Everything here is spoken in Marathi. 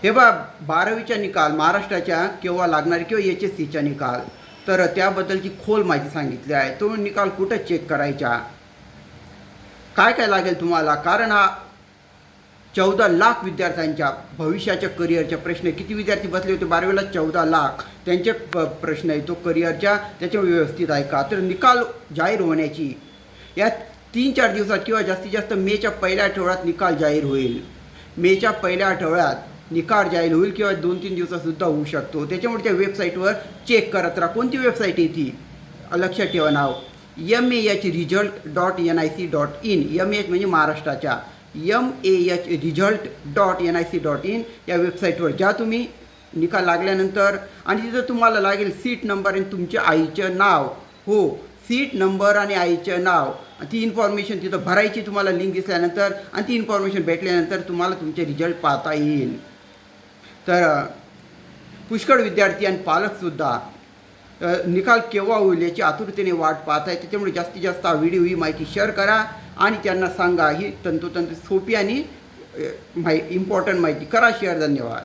हे बा 12वीचा निकाल महाराष्ट्राच्या केव्हा लागणार किंवा HSCचा निकाल, तर त्याबद्दलची खोल माहिती सांगितली आहे. तो निकाल कुठं चेक करायचा, काय काय लागेल तुम्हाला, कारण हा 14 लाख विद्यार्थ्यांच्या भविष्याच्या करिअरच्या प्रश्न. किती विद्यार्थी बसले होते 12वीला? 14 लाख. त्यांचे प्रश्न आहे तो करिअरच्या, त्याच्यामुळे व्यवस्थित आहे का. तर निकाल जाहीर होण्याची या 3-4 दिवसात किंवा जास्तीत जास्त मेच्या पहिल्या आठवड्यात निकाल जाहीर होईल. मेच्या पहिल्या आठवड्यात निकाल जाहीर होईल किंवा 2-3 दिवसातसुद्धा होऊ शकतो. त्याच्यामुळे त्या वेबसाईटवर चेक करत राहा. कोणती वेबसाईट आहे ती? लक्षात ठेवा नाव MAHresult.nic.in. MAH म्हणजे महाराष्ट्राच्या, MAHresult.nic.in या वेबसाईटवर ज्या तुम्ही निकाल लागल्यानंतर, आणि तिथं तुम्हाला लागेल सीट नंबर आणि तुमच्या आईचं नाव. हो, सीट नंबर आणि आईचं नाव, ती इन्फॉर्मेशन तिथं भरायची तुम्हाला लिंक दिसल्यानंतर, आणि ती इन्फॉर्मेशन भेटल्यानंतर तुम्हाला तुमचे रिझल्ट पाहता येईल. तर पुष्कळ विद्यार्थी आणि पालकसुद्धा निकाल केव्हा होईल याची आतुरतेने वाट पाहत आहे. त्याच्यामुळे जास्तीत जास्त हा व्हिडिओ, ही माहिती शेअर करा आणि त्यांना सांगा. ही तंतोतंत सोपी आणि इम्पॉर्टंट माहिती करा शेअर. धन्यवाद.